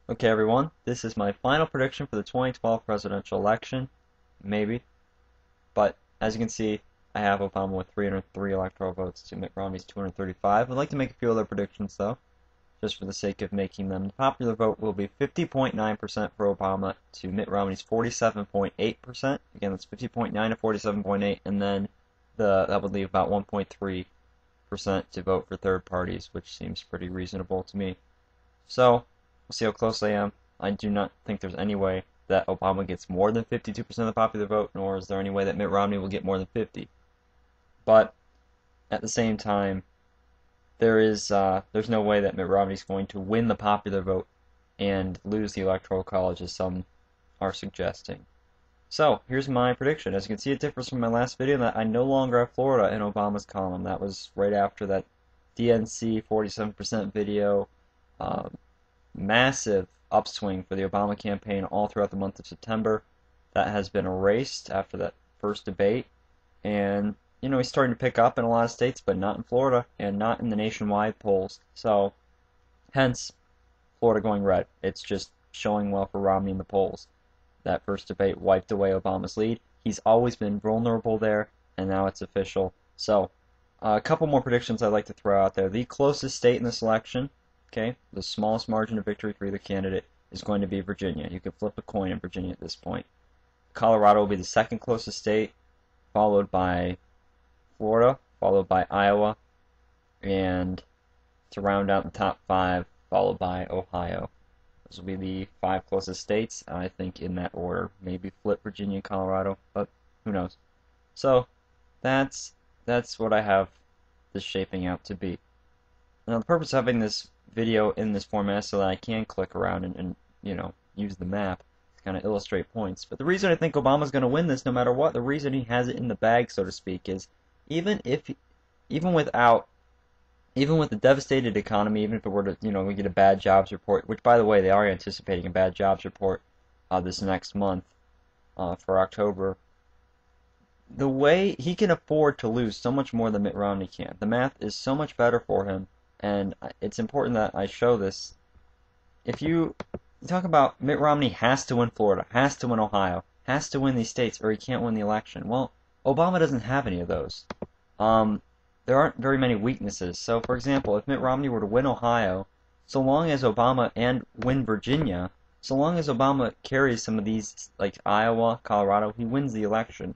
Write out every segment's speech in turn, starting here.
Okay, everyone, this is my final prediction for the 2012 presidential election. Maybe. But as you can see, I have Obama with 303 electoral votes to Mitt Romney's 235. I'd like to make a few other predictions, though, just for the sake of making them. The popular vote will be 50.9% for Obama to Mitt Romney's 47.8%. Again, that's 50.9 to 47.8, and then that would leave about 1.3% to vote for third parties, which seems pretty reasonable to me. So, we'll see how close I am. I do not think there's any way that Obama gets more than 52% of the popular vote, nor is there any way that Mitt Romney will get more than 50. But at the same time, there's no way that Mitt Romney's going to win the popular vote and lose the electoral college, as some are suggesting. So, here's my prediction. As you can see, it differs from my last video in that I no longer have Florida in Obama's column. That was right after that DNC 47% video. Massive upswing for the Obama campaign all throughout the month of September. That has been erased after that first debate. And, he's starting to pick up in a lot of states, but not in Florida and not in the nationwide polls. So, hence, Florida going red. It's just showing well for Romney in the polls. That first debate wiped away Obama's lead. He's always been vulnerable there, and now it's official. So, a couple more predictions I'd like to throw out there. The closest state in this election, okay, the smallest margin of victory for either candidate is going to be Virginia. You can flip a coin in Virginia at this point. Colorado will be the second closest state, followed by Florida, followed by Iowa, and to round out the top five, followed by Ohio. Those will be the five closest states, I think, in that order. Maybe flip Virginia and Colorado, but who knows. So, that's what I have this shaping out to be. Now, the purpose of having this video in this format is so that I can click around and use the map to kind of illustrate points. But the reason I think Obama's going to win this no matter what, the reason he has it in the bag, so to speak, is even with the devastated economy, even if it were to, we get a bad jobs report, which, by the way, they are anticipating a bad jobs report this next month for October, the way he can afford to lose so much more than Mitt Romney can. The math is so much better for him, and it's important that I show this. If you talk about Mitt Romney has to win Florida, has to win Ohio, has to win these states, or he can't win the election. Well, Obama doesn't have any of those. There aren't very many weaknesses. So, for example, if Mitt Romney were to win Ohio, so long as Obama and win Virginia, so long as Obama carries some of these, like Iowa, Colorado, he wins the election.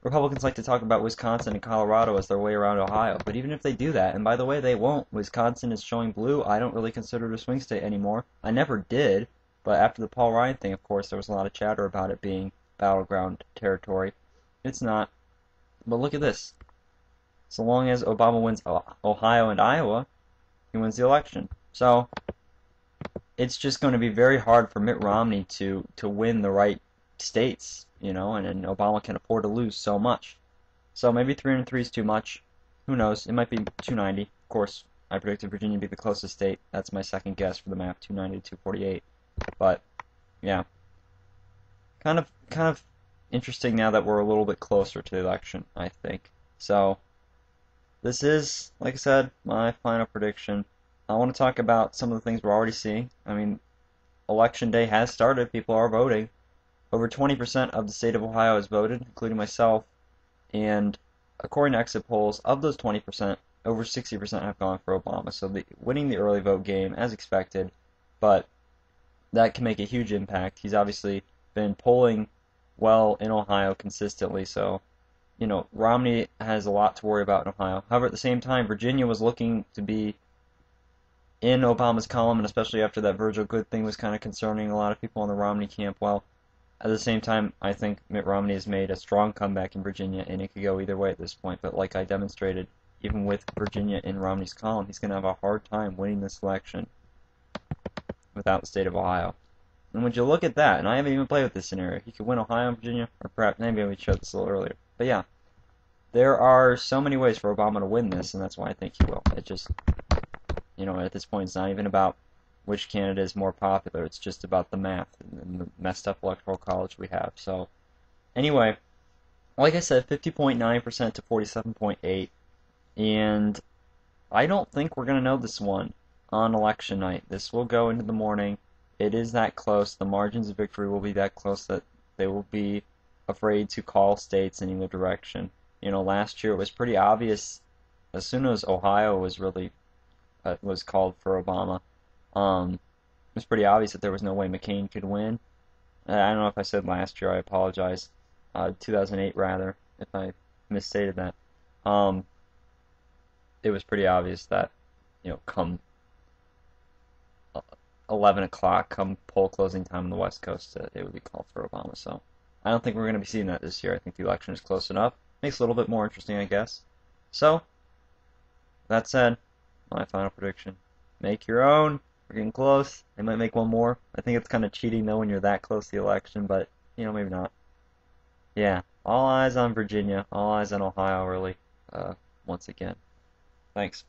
Republicans like to talk about Wisconsin and Colorado as their way around Ohio, but even if they do that, and by the way, they won't. Wisconsin is showing blue. I don't really consider it a swing state anymore. I never did, but after the Paul Ryan thing, of course, there was a lot of chatter about it being battleground territory. It's not. But look at this. So long as Obama wins Ohio and Iowa, he wins the election. So it's just going to be very hard for Mitt Romney to win the right states, and Obama can afford to lose so much. So maybe 303 is too much. Who knows? It might be 290. Of course, I predicted Virginia to be the closest state. That's my second guess for the map, 290 to 248. But yeah, kind of interesting now that we're a little bit closer to the election, I think. So this is, like I said, my final prediction. I want to talk about some of the things we're already seeing. I mean, election day has started. People are voting. Over 20% of the state of Ohio has voted, including myself, and according to exit polls, of those 20%, over 60% have gone for Obama. So winning the early vote game, as expected, but that can make a huge impact. He's obviously been polling well in Ohio consistently, so, Romney has a lot to worry about in Ohio. However, at the same time, Virginia was looking to be in Obama's column, and especially after that Virgil Goode thing was kind of concerning a lot of people in the Romney camp. Well, at the same time, I think Mitt Romney has made a strong comeback in Virginia, and it could go either way at this point. But like I demonstrated, even with Virginia in Romney's column, he's going to have a hard time winning this election without the state of Ohio. And when you look at that, and I haven't even played with this scenario, he could win Ohio and Virginia, or perhaps maybe we showed this a little earlier. But yeah, there are so many ways for Obama to win this, and that's why I think he will. It just, at this point, it's not even about which candidate is more popular. It's just about the math and the messed up electoral college we have. So, anyway, like I said, 50.9% to 47.8%, and I don't think we're going to know this one on election night. This will go into the morning. it is that close. The margins of victory will be that close that they will be afraid to call states in either direction. Last year it was pretty obvious as soon as Ohio was really was called for Obama. It was pretty obvious that there was no way McCain could win. I don't know if I said last year. I apologize. 2008 rather, if I misstated that. Um, it was pretty obvious that come 11 o'clock, come poll closing time on the West Coast, it would be called for Obama. So I don't think we're going to be seeing that this year. I think the election is close enough. Makes it a little bit more interesting, I guess. So, that said, my final prediction. Make your own. We're getting close. They might make one more. I think it's kind of cheating, though, when you're that close to the election, but, maybe not. Yeah, all eyes on Virginia. All eyes on Ohio, really, once again. Thanks.